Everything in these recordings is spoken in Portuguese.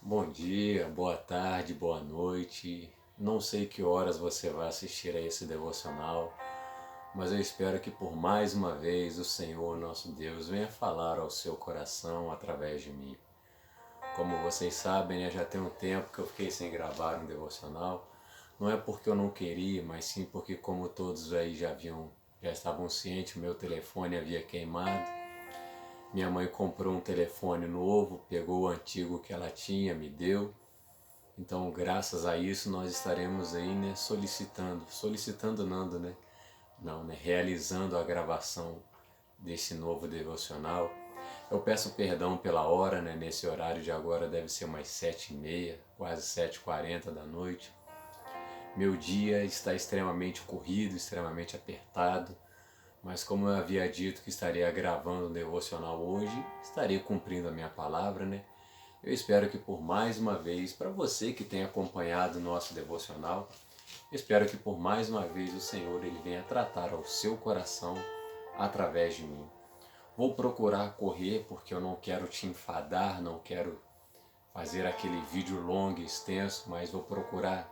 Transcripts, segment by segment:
Bom dia, boa tarde, boa noite. Não sei que horas você vai assistir a esse devocional, mas eu espero que por mais uma vez o Senhor, nosso Deus, venha falar ao seu coração através de mim. Como vocês sabem, né, já tem um tempo que eu fiquei sem gravar um devocional. Não é porque eu não queria, mas sim porque, como todos aí já estavam cientes, o meu telefone havia queimado. Minha mãe comprou um telefone novo, pegou o antigo que ela tinha, me deu. Então, graças a isso, nós estaremos aí, né, solicitando Nando, né? Não, né, realizando a gravação desse novo devocional. Eu peço perdão pela hora, né? Nesse horário de agora deve ser umas 7h30, quase 7h40 da noite. Meu dia está extremamente corrido, extremamente apertado, mas como eu havia dito que estaria gravando um devocional hoje, estarei cumprindo a minha palavra, né? Eu espero que por mais uma vez, para você que tem acompanhado o nosso devocional, espero que por mais uma vez o Senhor ele venha tratar ao seu coração através de mim. Vou procurar correr porque eu não quero te enfadar, não quero fazer aquele vídeo longo e extenso, mas vou procurar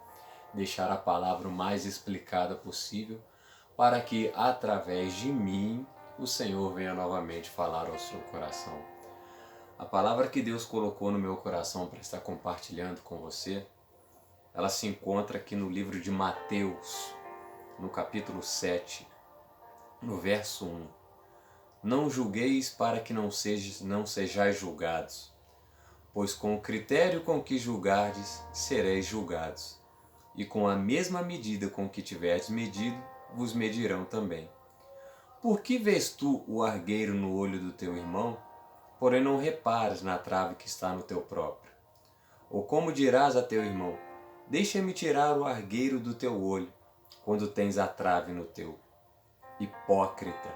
deixar a palavra o mais explicada possível para que através de mim o Senhor venha novamente falar ao seu coração. A palavra que Deus colocou no meu coração para estar compartilhando com você, ela se encontra aqui no livro de Mateus, no capítulo 7, no verso 1. Não julgueis para que não sejais julgados, pois com o critério com que julgardes, sereis julgados, e com a mesma medida com que tiverdes medido, vos medirão também. Por que vês tu o argueiro no olho do teu irmão, porém não repares na trave que está no teu próprio? Ou como dirás a teu irmão, deixa-me tirar o argueiro do teu olho, quando tens a trave no teu? Hipócrita,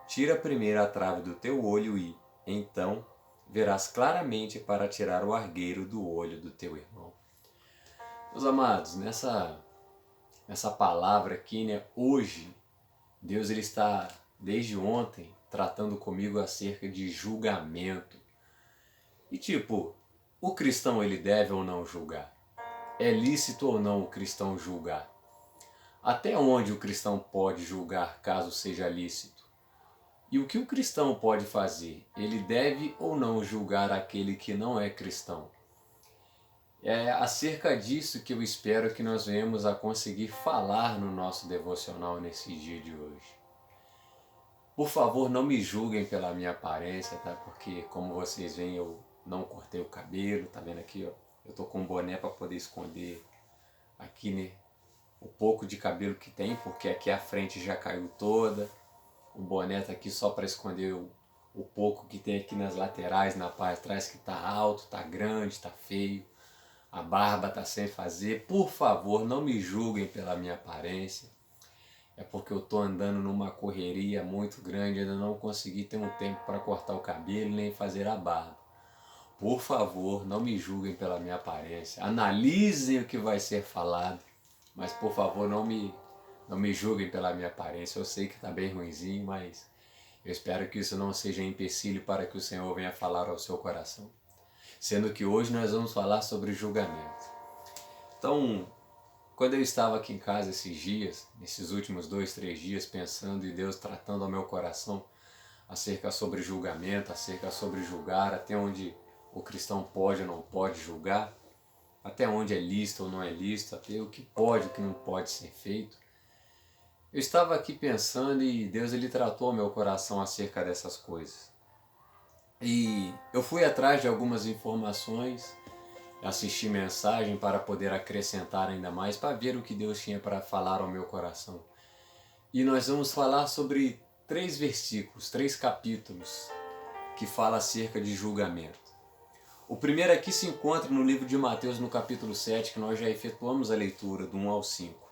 tira primeiro a trave do teu olho e, então, verás claramente para tirar o argueiro do olho do teu irmão. Meus amados, nessa palavra aqui, né, hoje, Deus ele está, desde ontem, tratando comigo acerca de julgamento. E tipo, o cristão ele deve ou não julgar? É lícito ou não o cristão julgar? Até onde o cristão pode julgar caso seja lícito? E o que o cristão pode fazer? Ele deve ou não julgar aquele que não é cristão? É acerca disso que eu espero que nós venhamos a conseguir falar no nosso devocional nesse dia de hoje. Por favor, não me julguem pela minha aparência, tá? Porque como vocês veem, eu não cortei o cabelo, tá vendo aqui, ó? Eu tô com um boné para poder esconder aqui, né, o pouco de cabelo que tem, porque aqui a frente já caiu toda. O boné tá aqui só para esconder o pouco que tem aqui nas laterais, na parte de trás, que tá alto, tá grande, tá feio. A barba tá sem fazer. Por favor, não me julguem pela minha aparência. É porque eu tô andando numa correria muito grande, ainda não consegui ter um tempo para cortar o cabelo nem fazer a barba. Por favor, não me julguem pela minha aparência. Analisem o que vai ser falado, mas por favor, não me julguem pela minha aparência. Eu sei que está bem ruinzinho, mas eu espero que isso não seja empecilho para que o Senhor venha falar ao seu coração. Sendo que hoje nós vamos falar sobre julgamento. Então, quando eu estava aqui em casa esses dias, nesses últimos 2, 3 dias, pensando e Deus tratando ao meu coração acerca sobre julgamento, acerca sobre julgar, até onde o cristão pode ou não pode julgar, até onde é lícito ou não é lícito, até o que pode e o que não pode ser feito. Eu estava aqui pensando e Deus ele tratou ao meu coração acerca dessas coisas. E eu fui atrás de algumas informações, assisti mensagem para poder acrescentar ainda mais, para ver o que Deus tinha para falar ao meu coração. E nós vamos falar sobre 3 versículos, 3 capítulos, que fala acerca de julgamento. O primeiro aqui se encontra no livro de Mateus, no capítulo 7, que nós já efetuamos a leitura, do 1 ao 5.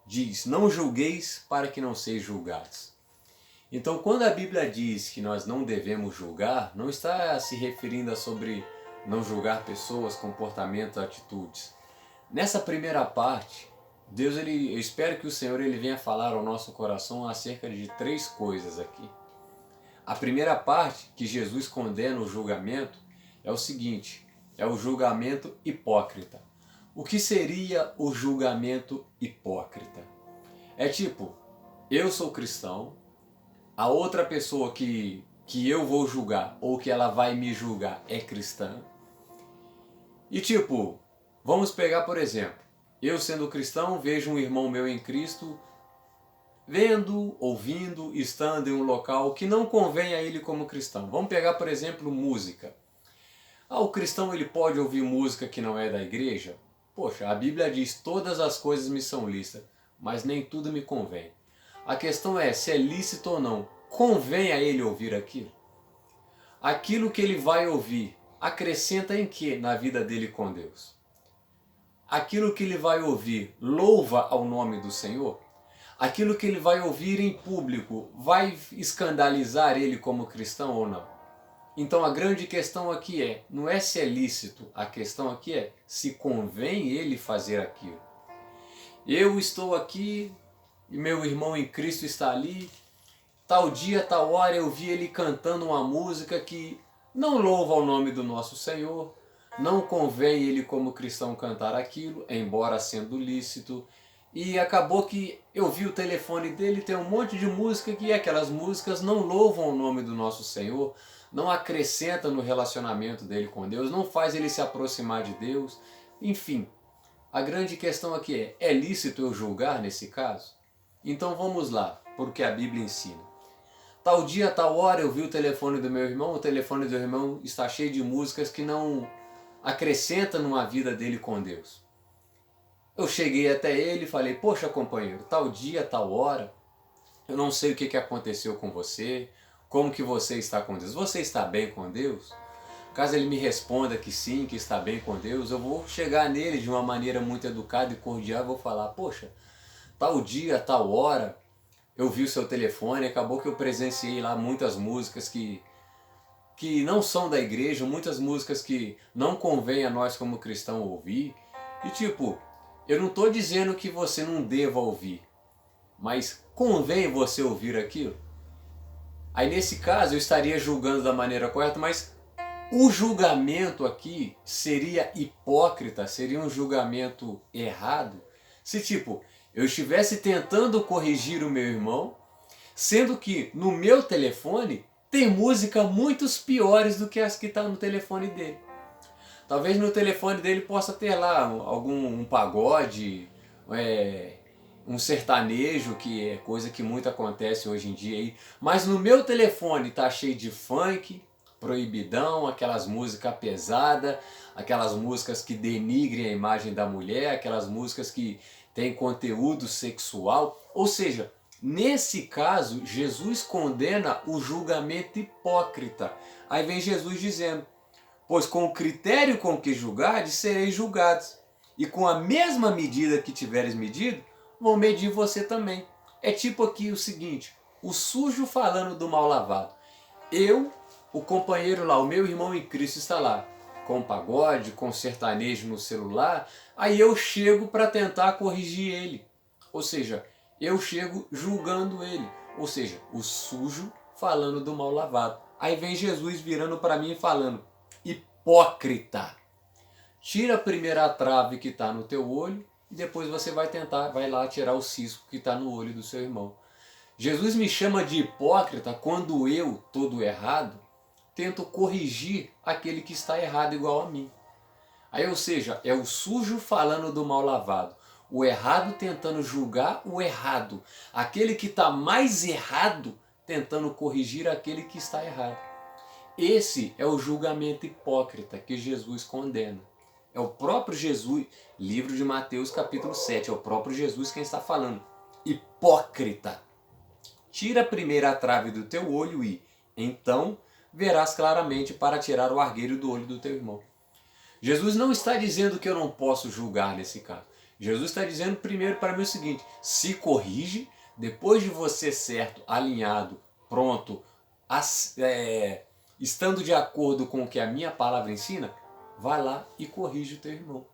Diz, não julgueis para que não sejais julgados. Então, quando a Bíblia diz que nós não devemos julgar, não está se referindo a sobre não julgar pessoas, comportamentos, atitudes. Nessa primeira parte, Deus, eu espero que o Senhor ele venha falar ao nosso coração acerca de 3 coisas aqui. A primeira parte, que Jesus condena o julgamento, é o seguinte: é o julgamento hipócrita. O que seria o julgamento hipócrita? É tipo, eu sou cristão, a outra pessoa que eu vou julgar ou que ela vai me julgar é cristã. E tipo, vamos pegar por exemplo, eu sendo cristão vejo um irmão meu em Cristo vendo, ouvindo, estando em um local que não convém a ele como cristão. Vamos pegar por exemplo música. O cristão ele pode ouvir música que não é da igreja? Poxa, a Bíblia diz, todas as coisas me são lícitas, mas nem tudo me convém. A questão é se é lícito ou não. Convém a ele ouvir aquilo? Aquilo que ele vai ouvir acrescenta em que na vida dele com Deus? Aquilo que ele vai ouvir louva ao nome do Senhor? Aquilo que ele vai ouvir em público vai escandalizar ele como cristão ou não? Então a grande questão aqui não é se é lícito, a questão aqui é se convém ele fazer aquilo. Eu estou aqui e meu irmão em Cristo está ali, tal dia, tal hora eu vi ele cantando uma música que não louva o nome do nosso Senhor, não convém ele como cristão cantar aquilo, embora sendo lícito, e acabou que eu vi o telefone dele, tem um monte de música que aquelas músicas não louvam o nome do nosso Senhor, não acrescenta no relacionamento dele com Deus, não faz ele se aproximar de Deus, enfim. A grande questão aqui é lícito eu julgar nesse caso? Então vamos lá, porque a Bíblia ensina. Tal dia, tal hora eu vi o telefone do meu irmão, o telefone do irmão está cheio de músicas que não acrescentam numa vida dele com Deus. Eu cheguei até ele e falei, poxa companheiro, tal dia, tal hora, eu não sei o que aconteceu com você, como que você está com Deus. Você está bem com Deus? Caso ele me responda que sim, que está bem com Deus, eu vou chegar nele de uma maneira muito educada e cordial e vou falar, poxa, tal dia, tal hora, eu vi o seu telefone, acabou que eu presenciei lá muitas músicas que não são da igreja, muitas músicas que não convém a nós como cristão ouvir. E tipo, eu não estou dizendo que você não deva ouvir, mas convém você ouvir aquilo? Aí nesse caso eu estaria julgando da maneira correta, mas o julgamento aqui seria hipócrita, seria um julgamento errado, se tipo, eu estivesse tentando corrigir o meu irmão, sendo que no meu telefone tem música muito piores do que as que estão no telefone dele. Talvez no telefone dele possa ter lá um pagode, um sertanejo, que é coisa que muito acontece hoje em dia aí. Mas no meu telefone tá cheio de funk, proibidão, aquelas músicas pesadas, aquelas músicas que denigrem a imagem da mulher, aquelas músicas que têm conteúdo sexual. Ou seja, nesse caso, Jesus condena o julgamento hipócrita. Aí vem Jesus dizendo, pois com o critério com que julgardes, sereis julgados. E com a mesma medida que tiveres medido, vão medir você também. É tipo aqui o seguinte, o sujo falando do mal lavado. Eu, o companheiro lá, o meu irmão em Cristo está lá, com pagode, com sertanejo no celular, aí eu chego para tentar corrigir ele. Ou seja, eu chego julgando ele. Ou seja, o sujo falando do mal lavado. Aí vem Jesus virando para mim e falando, hipócrita, tira a primeira trave que está no teu olho e depois você vai lá tirar o cisco que está no olho do seu irmão. Jesus me chama de hipócrita quando eu, todo errado, tento corrigir aquele que está errado igual a mim. Aí, ou seja, é o sujo falando do mal lavado, o errado tentando julgar o errado, aquele que está mais errado tentando corrigir aquele que está errado. Esse é o julgamento hipócrita que Jesus condena. É o próprio Jesus, livro de Mateus capítulo 7, é o próprio Jesus quem está falando. Hipócrita, tira a primeira trave do teu olho e, então, verás claramente para tirar o argueiro do olho do teu irmão. Jesus não está dizendo que eu não posso julgar nesse caso. Jesus está dizendo primeiro para mim o seguinte, se corrige, depois de você certo, alinhado, pronto, estando de acordo com o que a minha palavra ensina, vai lá e corrige o teu irmão.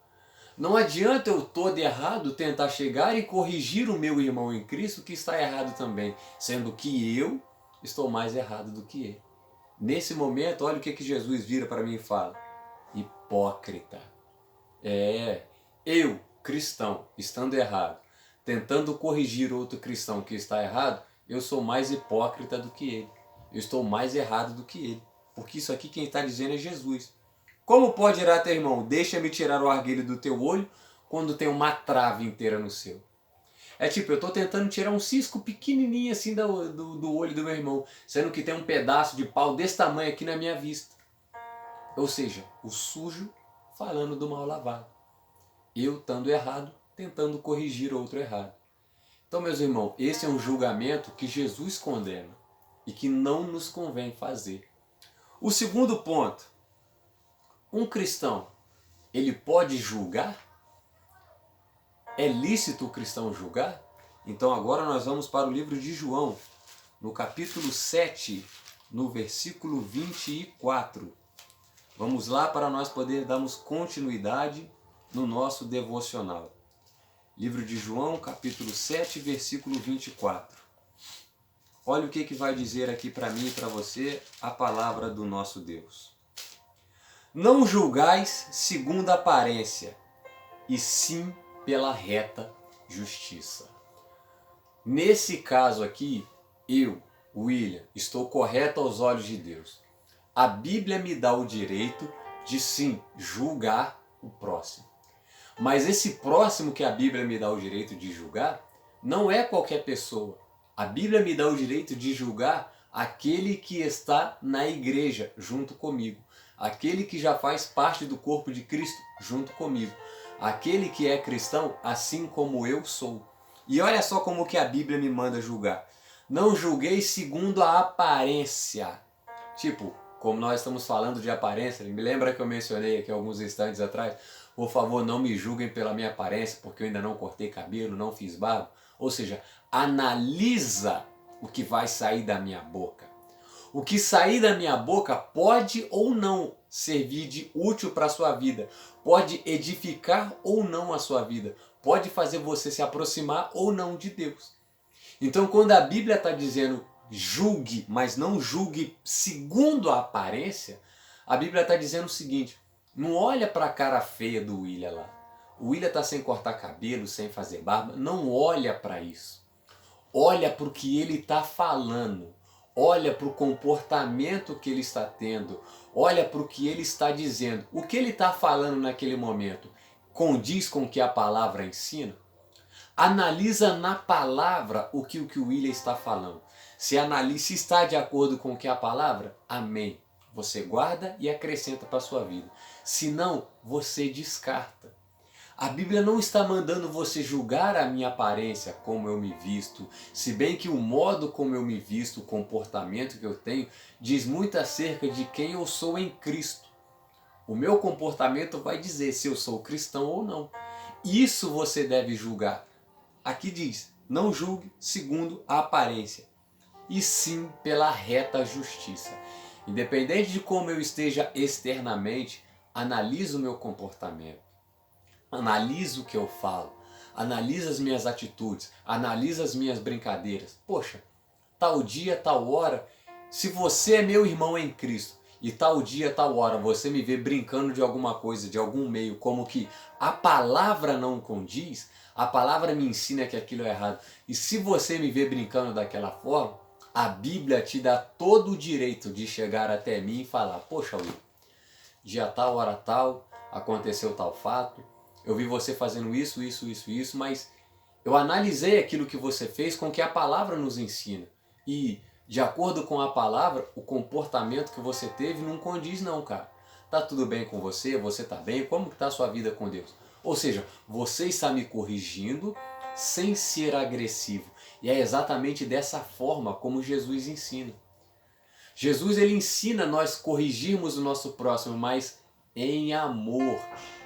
Não adianta eu todo errado tentar chegar e corrigir o meu irmão em Cristo que está errado também, sendo que eu estou mais errado do que ele. Nesse momento, olha o que Jesus vira para mim e fala, hipócrita. Eu, cristão, estando errado, tentando corrigir outro cristão que está errado, eu sou mais hipócrita do que ele. Eu estou mais errado do que ele. Porque isso aqui quem está dizendo é Jesus. Como pode ir teu irmão, deixa-me tirar o arguilho do teu olho, quando tem uma trave inteira no seu? É tipo, eu estou tentando tirar um cisco pequenininho assim do olho do meu irmão, sendo que tem um pedaço de pau desse tamanho aqui na minha vista. Ou seja, o sujo falando do mal lavado. Eu, estando errado, tentando corrigir outro errado. Então, meus irmãos, esse é um julgamento que Jesus condena e que não nos convém fazer. O segundo ponto, um cristão, ele pode julgar? É lícito o cristão julgar? Então agora nós vamos para o livro de João, no capítulo 7, no versículo 24. Vamos lá para nós poder darmos continuidade no nosso devocional. Livro de João, capítulo 7, versículo 24. Olha o que vai dizer aqui para mim e para você a palavra do nosso Deus. Não julgais segundo a aparência, e sim pela reta justiça. Nesse caso aqui, eu, William, estou correto aos olhos de Deus. A Bíblia me dá o direito de sim julgar o próximo. Mas esse próximo que a Bíblia me dá o direito de julgar não é qualquer pessoa. A Bíblia me dá o direito de julgar aquele que está na igreja junto comigo. Aquele que já faz parte do corpo de Cristo junto comigo. Aquele que é cristão assim como eu sou. E olha só como que a Bíblia me manda julgar. Não julguei segundo a aparência. Tipo, como nós estamos falando de aparência, me lembra que eu mencionei aqui alguns instantes atrás, por favor, não me julguem pela minha aparência, porque eu ainda não cortei cabelo, não fiz barba. Ou seja, analisa o que vai sair da minha boca. O que sair da minha boca pode ou não servir de útil para a sua vida. Pode edificar ou não a sua vida. Pode fazer você se aproximar ou não de Deus. Então, quando a Bíblia está dizendo julgue, mas não julgue segundo a aparência, a Bíblia está dizendo o seguinte: não olha para a cara feia do William lá. O William está sem cortar cabelo, sem fazer barba. Não olha para isso. Olha para o que ele está falando. Olha para o comportamento que ele está tendo. Olha para o que ele está dizendo. O que ele está falando naquele momento condiz com o que a palavra ensina? Analisa na palavra o que o William está falando. Se está de acordo com o que a palavra, amém. Você guarda e acrescenta para a sua vida. Se não, você descarta. A Bíblia não está mandando você julgar a minha aparência, como eu me visto, se bem que o modo como eu me visto, o comportamento que eu tenho, diz muito acerca de quem eu sou em Cristo. O meu comportamento vai dizer se eu sou cristão ou não. Isso você deve julgar. Aqui diz, não julgue segundo a aparência, e sim pela reta justiça. Independente de como eu esteja externamente, analise o meu comportamento. Analisa o que eu falo, analisa as minhas atitudes, analisa as minhas brincadeiras. Poxa, tal dia, tal hora, se você é meu irmão em Cristo e tal dia, tal hora você me vê brincando de alguma coisa, de algum meio, como que a palavra não condiz, a palavra me ensina que aquilo é errado. E se você me vê brincando daquela forma, a Bíblia te dá todo o direito de chegar até mim e falar: poxa, Will, dia tal, hora tal, aconteceu tal fato, eu vi você fazendo isso, mas eu analisei aquilo que você fez com o que a palavra nos ensina. E, de acordo com a palavra, o comportamento que você teve não condiz não, cara. Tá tudo bem com você? Você tá bem? Como que tá a sua vida com Deus? Ou seja, você está me corrigindo sem ser agressivo. E é exatamente dessa forma como Jesus ensina. Jesus ele ensina nós corrigirmos o nosso próximo, mas em amor,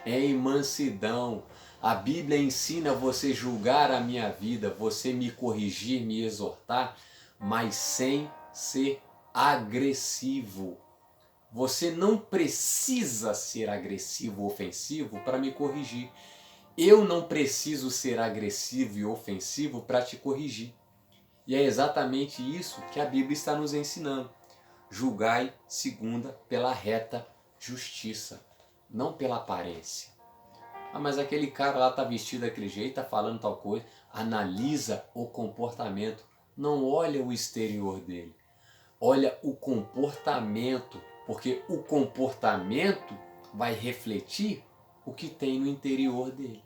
em mansidão. A Bíblia ensina você julgar a minha vida, você me corrigir, me exortar, mas sem ser agressivo. Você não precisa ser agressivo, ofensivo para me corrigir. Eu não preciso ser agressivo e ofensivo para te corrigir. E é exatamente isso que a Bíblia está nos ensinando. Julgai segunda pela reta justiça. não pela aparência. Ah, mas aquele cara lá tá vestido daquele jeito, tá falando tal coisa. Analisa o comportamento, não olha o exterior dele. Olha o comportamento, porque o comportamento vai refletir o que tem no interior dele.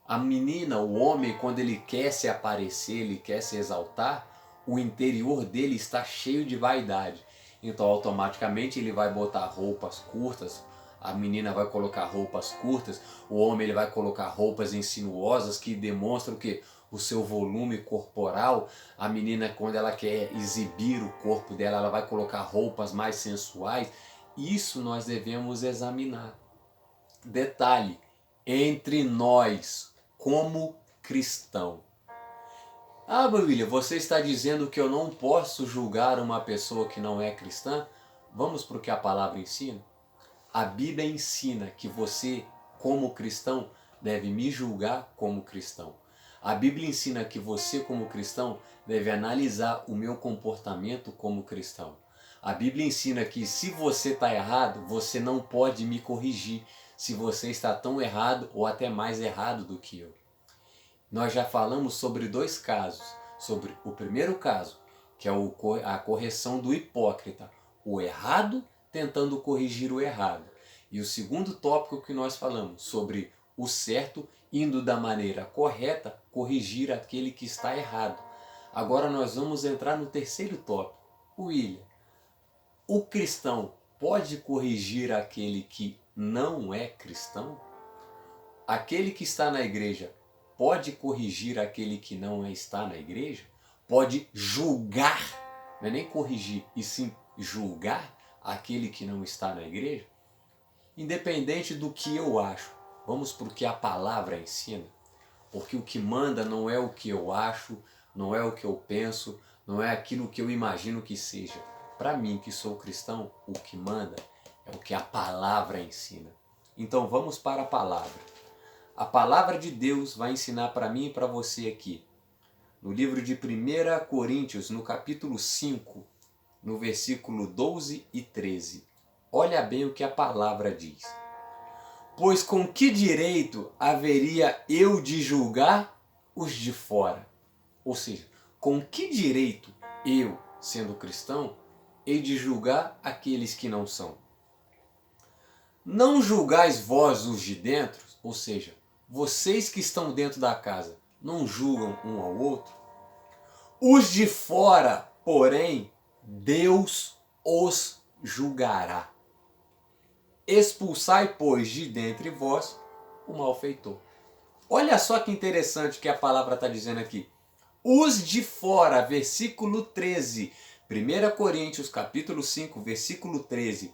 A menina, o homem, quando ele quer se aparecer, ele quer se exaltar, o interior dele está cheio de vaidade. Então automaticamente ele vai botar roupas curtas, a menina vai colocar roupas curtas, o homem ele vai colocar roupas insinuosas que demonstram que o seu volume corporal. A menina, quando ela quer exibir o corpo dela, ela vai colocar roupas mais sensuais. Isso nós devemos examinar. Detalhe, entre nós, como cristão. Ah, William, você está dizendo que eu não posso julgar uma pessoa que não é cristã? Vamos para o que a palavra ensina? A Bíblia ensina que você, como cristão, deve me julgar como cristão. A Bíblia ensina que você, como cristão, deve analisar o meu comportamento como cristão. A Bíblia ensina que se você está errado, você não pode me corrigir se você está tão errado ou até mais errado do que eu. Nós já falamos sobre dois casos. Sobre o primeiro caso, que é a correção do hipócrita, o errado tentando corrigir o errado. E o segundo tópico que nós falamos, sobre o certo indo da maneira correta corrigir aquele que está errado. Agora nós vamos entrar no terceiro tópico. William, o cristão pode corrigir aquele que não é cristão? Aquele que está na igreja pode corrigir aquele que não está na igreja? Pode julgar, não é nem corrigir, e sim julgar aquele que não está na igreja? Independente do que eu acho, vamos para o que a palavra ensina. Porque o que manda não é o que eu acho, não é o que eu penso, não é aquilo que eu imagino que seja. Para mim, que sou cristão, o que manda é o que a palavra ensina. Então vamos para a palavra. A palavra de Deus vai ensinar para mim e para você aqui. No livro de 1 Coríntios, no capítulo 5, no versículo 12 e 13. Olha bem o que a palavra diz. Pois com que direito haveria eu de julgar os de fora? Ou seja, com que direito eu, sendo cristão, hei de julgar aqueles que não são? Não julgais vós os de dentro, ou seja, vocês que estão dentro da casa, não julgam um ao outro? Os de fora, porém, Deus os julgará. Expulsai, pois, de dentre vós o malfeitor. Olha só que interessante que a palavra está dizendo aqui. Os de fora, versículo 13. 1 Coríntios, capítulo 5, versículo 13.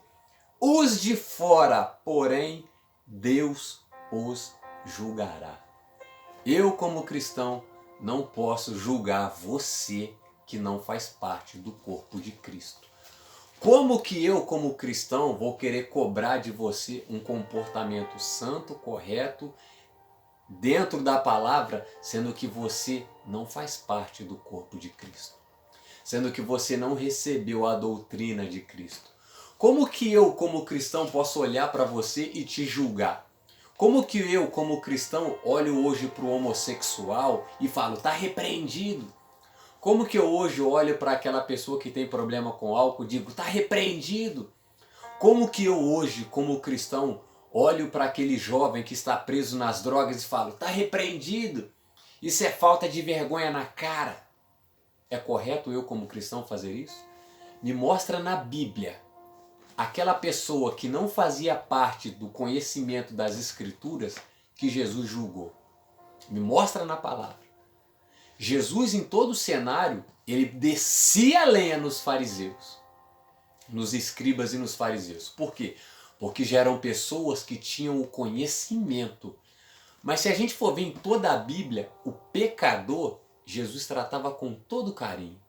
Os de fora, porém, Deus os julgará. Eu, como cristão, não posso julgar você que não faz parte do corpo de Cristo. Como que eu, como cristão, vou querer cobrar de você um comportamento santo, correto, dentro da palavra, sendo que você não faz parte do corpo de Cristo? Sendo que você não recebeu a doutrina de Cristo? Como que eu, como cristão, posso olhar para você e te julgar? Como que eu, como cristão, olho hoje para o homossexual e falo, está repreendido? Como que eu hoje olho para aquela pessoa que tem problema com álcool e digo, está repreendido? Como que eu hoje, como cristão, olho para aquele jovem que está preso nas drogas e falo, está repreendido? Isso é falta de vergonha na cara. É correto eu, como cristão, fazer isso? Me mostra na Bíblia aquela pessoa que não fazia parte do conhecimento das Escrituras que Jesus julgou. Me mostra na palavra. Jesus, em todo o cenário, ele descia a lenha nos fariseus, nos escribas e nos fariseus. Por quê? Porque já eram pessoas que tinham o conhecimento. Mas se a gente for ver em toda a Bíblia, o pecador, Jesus tratava com todo carinho,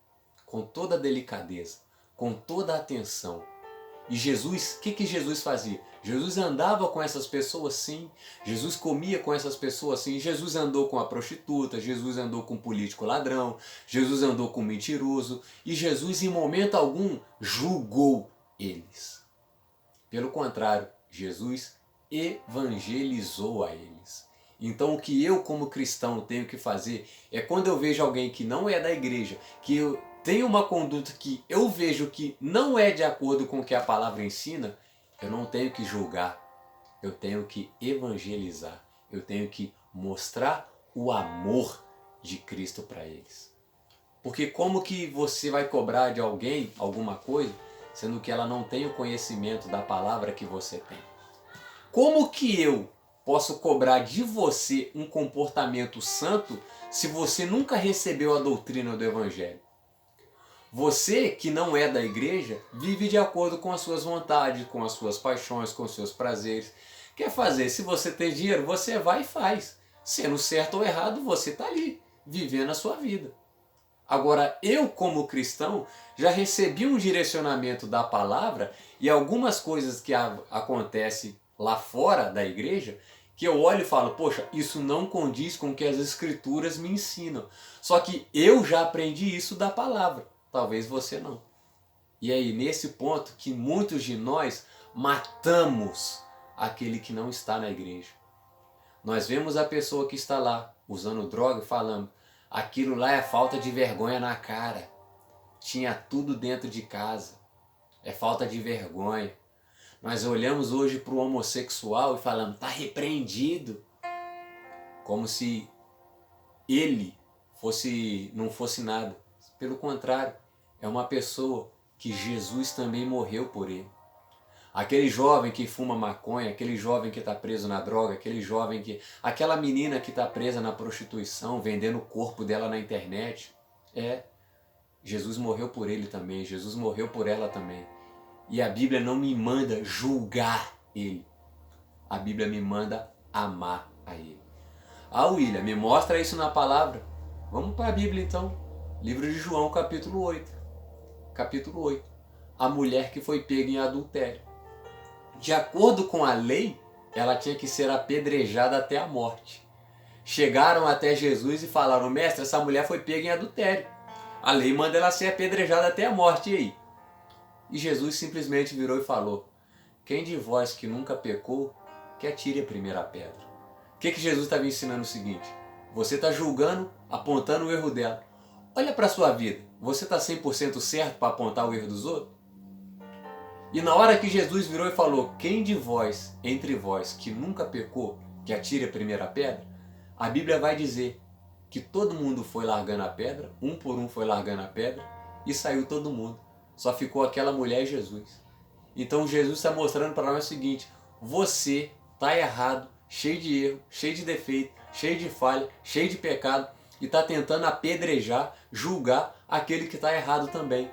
com toda delicadeza, com toda atenção. E Jesus, o que Jesus fazia? Jesus andava com essas pessoas sim, Jesus comia com essas pessoas sim, Jesus andou com a prostituta, Jesus andou com o político ladrão, Jesus andou com o mentiroso, e Jesus em momento algum julgou eles. Pelo contrário, Jesus evangelizou a eles. Então o que eu como cristão tenho que fazer é quando eu vejo alguém que não é da igreja, que eu tenho uma conduta que eu vejo que não é de acordo com o que a palavra ensina, eu não tenho que julgar, eu tenho que evangelizar, eu tenho que mostrar o amor de Cristo para eles. Porque como que você vai cobrar de alguém alguma coisa, sendo que ela não tem o conhecimento da palavra que você tem? Como que eu posso cobrar de você um comportamento santo se você nunca recebeu a doutrina do Evangelho? Você que não é da igreja vive de acordo com as suas vontades, com as suas paixões, com os seus prazeres. Quer fazer? Se você tem dinheiro, você vai e faz. Sendo certo ou errado, você está ali, vivendo a sua vida. Agora, eu como cristão, já recebi um direcionamento da palavra e algumas coisas que acontecem lá fora da igreja, que eu olho e falo, poxa, isso não condiz com o que as escrituras me ensinam. Só que eu já aprendi isso da palavra, talvez você não. E aí, nesse ponto que muitos de nós matamos aquele que não está na igreja. Nós vemos a pessoa que está lá usando droga e falando, aquilo lá é falta de vergonha na cara. Tinha tudo dentro de casa. É falta de vergonha. Nós olhamos hoje para o homossexual e falamos, está repreendido. Como se ele não fosse nada. Pelo contrário, é uma pessoa que Jesus também morreu por ele. Aquele jovem que fuma maconha, aquele jovem que está preso na droga, aquela menina que está presa na prostituição, vendendo o corpo dela na internet. Jesus morreu por ele também, Jesus morreu por ela também. E a Bíblia não me manda julgar ele. A Bíblia me manda amar a ele. William, me mostra isso na palavra. Vamos para a Bíblia então. Livro de João, capítulo 8. Capítulo 8. A mulher que foi pega em adultério. De acordo com a lei, ela tinha que ser apedrejada até a morte. Chegaram até Jesus e falaram, mestre, essa mulher foi pega em adultério. A lei manda ela ser apedrejada até a morte, e aí? E Jesus simplesmente virou e falou, quem de vós que nunca pecou, que atire a primeira pedra. O que Jesus estava ensinando? O seguinte, você está julgando, apontando o erro dela. Olha para a sua vida, você está 100% certo para apontar o erro dos outros? E na hora que Jesus virou e falou, quem de vós, entre vós, que nunca pecou, que atire a primeira pedra, a Bíblia vai dizer que todo mundo foi largando a pedra, um por um foi largando a pedra, e saiu todo mundo. Só ficou aquela mulher e Jesus. Então Jesus está mostrando para nós o seguinte, você está errado, cheio de erro, cheio de defeito, cheio de falha, cheio de pecado, e está tentando apedrejar, julgar aquele que está errado também.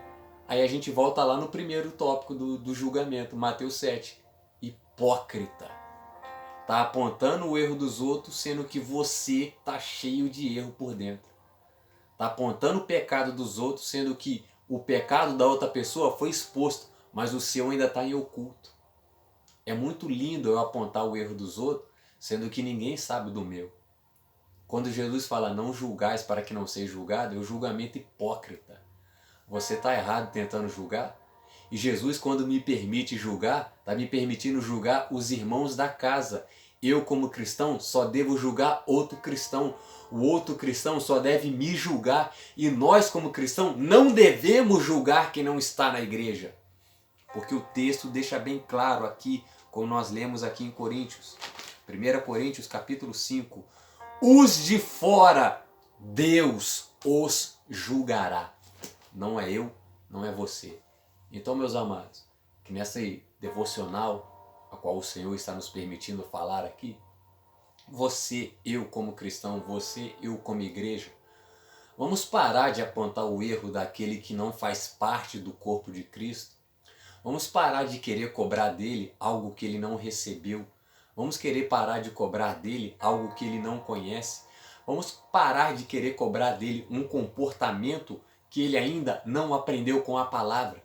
Aí a gente volta lá no primeiro tópico do julgamento, Mateus 7. Hipócrita. Está apontando o erro dos outros, sendo que você está cheio de erro por dentro. Está apontando o pecado dos outros, sendo que o pecado da outra pessoa foi exposto, mas o seu ainda está em oculto. É muito lindo eu apontar o erro dos outros, sendo que ninguém sabe do meu. Quando Jesus fala, não julgais para que não seja julgado, é o julgamento hipócrita. Você está errado tentando julgar? E Jesus, quando me permite julgar, está me permitindo julgar os irmãos da casa. Eu, como cristão, só devo julgar outro cristão. O outro cristão só deve me julgar. E nós, como cristão, não devemos julgar quem não está na igreja. Porque o texto deixa bem claro aqui, como nós lemos aqui em Coríntios. 1 Coríntios, capítulo 5. Os de fora, Deus os julgará. Não é eu, não é você. Então, meus amados, que nessa devocional, a qual o Senhor está nos permitindo falar aqui, você, eu como cristão, você, eu como igreja, vamos parar de apontar o erro daquele que não faz parte do corpo de Cristo. Vamos parar de querer cobrar dele algo que ele não recebeu. Vamos querer parar de cobrar dele algo que ele não conhece. Vamos parar de querer cobrar dele um comportamento que ele ainda não aprendeu com a palavra.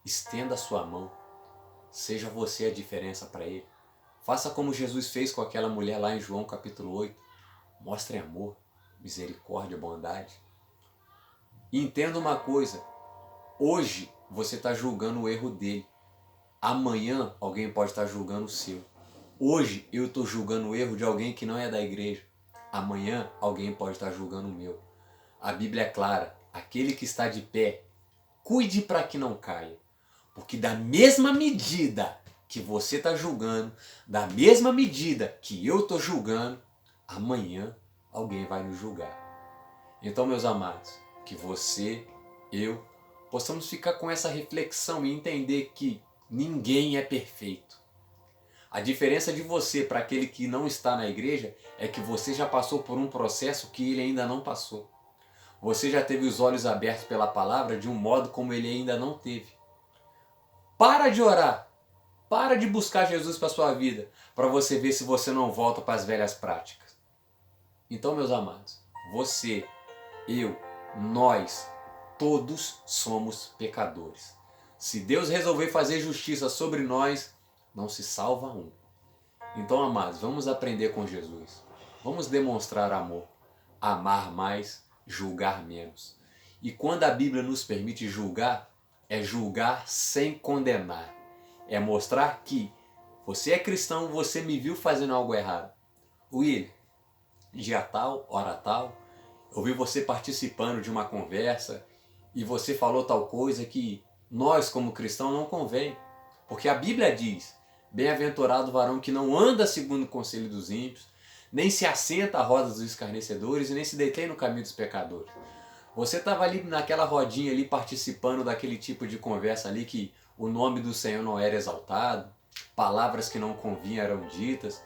Estenda a sua mão. Seja você a diferença para ele. Faça como Jesus fez com aquela mulher lá em João capítulo 8. Mostre amor, misericórdia, bondade. E entenda uma coisa. Hoje você está julgando o erro dele. Amanhã alguém pode estar julgando o seu. Hoje eu estou julgando o erro de alguém que não é da igreja. Amanhã alguém pode estar julgando o meu. A Bíblia é clara, aquele que está de pé, cuide para que não caia. Porque da mesma medida que você está julgando, da mesma medida que eu estou julgando, amanhã alguém vai nos julgar. Então, meus amados, que você, eu, possamos ficar com essa reflexão e entender que ninguém é perfeito. A diferença de você para aquele que não está na igreja é que você já passou por um processo que ele ainda não passou. Você já teve os olhos abertos pela palavra de um modo como ele ainda não teve. Para de orar. Para de buscar Jesus para a sua vida, para você ver se você não volta para as velhas práticas. Então, meus amados, você, eu, nós, todos somos pecadores. Se Deus resolver fazer justiça sobre nós, não se salva um. Então, amados, vamos aprender com Jesus. Vamos demonstrar amor, amar mais, julgar menos. E quando a Bíblia nos permite julgar, é julgar sem condenar. É mostrar que você é cristão, você me viu fazendo algo errado. Will, dia tal, hora tal, eu vi você participando de uma conversa e você falou tal coisa que nós como cristãos não convém. Porque a Bíblia diz, bem-aventurado o varão que não anda segundo o conselho dos ímpios, nem se assenta à roda dos escarnecedores e nem se detém no caminho dos pecadores. Você estava ali naquela rodinha ali participando daquele tipo de conversa ali que o nome do Senhor não era exaltado, palavras que não convinham eram ditas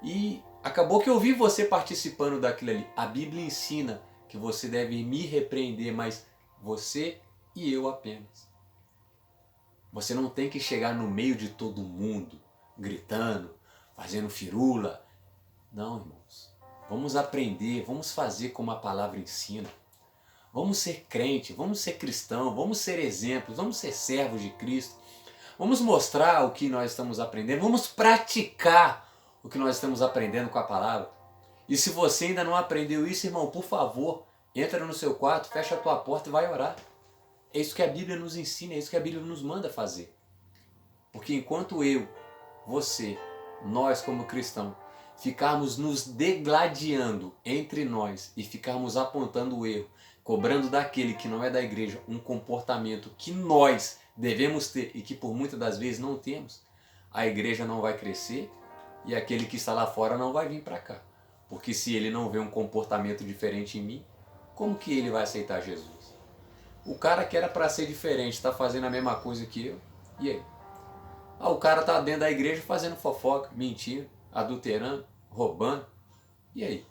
e acabou que eu vi você participando daquilo ali. A Bíblia ensina que você deve me repreender, mas você e eu apenas. Você não tem que chegar no meio de todo mundo, gritando, fazendo firula. Não, irmãos. Vamos aprender, vamos fazer como a palavra ensina. Vamos ser crente, vamos ser cristão, vamos ser exemplos, vamos ser servos de Cristo. Vamos mostrar o que nós estamos aprendendo, vamos praticar o que nós estamos aprendendo com a palavra. E se você ainda não aprendeu isso, irmão, por favor, entra no seu quarto, fecha a tua porta e vai orar. É isso que a Bíblia nos ensina, é isso que a Bíblia nos manda fazer. Porque enquanto eu, você, nós como cristãos, ficarmos nos degladiando entre nós e ficarmos apontando o erro, cobrando daquele que não é da igreja um comportamento que nós devemos ter e que por muitas das vezes não temos, a igreja não vai crescer e aquele que está lá fora não vai vir para cá. Porque se ele não vê um comportamento diferente em mim, como que ele vai aceitar Jesus? O cara que era para ser diferente está fazendo a mesma coisa que eu, e aí? O cara está dentro da igreja fazendo fofoca, mentindo, adulterando, roubando, e aí?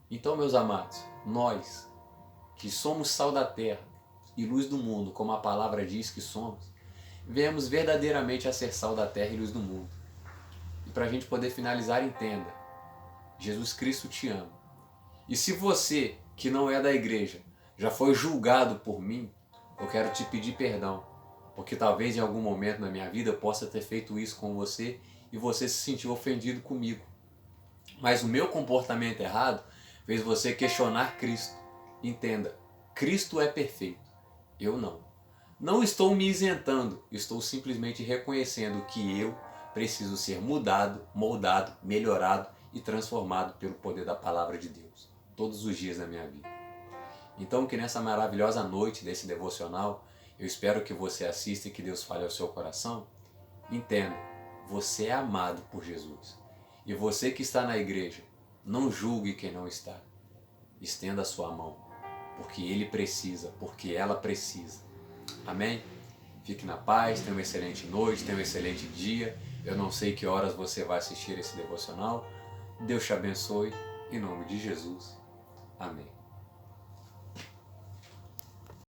Então, meus amados, nós que somos sal da terra e luz do mundo, como a palavra diz que somos, venhamos verdadeiramente a ser sal da terra e luz do mundo. E para a gente poder finalizar, entenda, Jesus Cristo te ama. E se você, que não é da igreja, já foi julgado por mim, eu quero te pedir perdão, porque talvez em algum momento na minha vida eu possa ter feito isso com você e você se sentiu ofendido comigo. Mas o meu comportamento errado fez você questionar Cristo. Entenda, Cristo é perfeito, eu não. Não estou me isentando, estou simplesmente reconhecendo que eu preciso ser mudado, moldado, melhorado e transformado pelo poder da palavra de Deus, todos os dias da minha vida. Então que nessa maravilhosa noite desse devocional, eu espero que você assista e que Deus fale ao seu coração. Entenda, você é amado por Jesus. E você que está na igreja, não julgue quem não está. Estenda a sua mão, porque ele precisa, porque ela precisa. Amém? Fique na paz, tenha uma excelente noite, tenha um excelente dia. Eu não sei que horas você vai assistir esse devocional. Deus te abençoe, em nome de Jesus. Amém.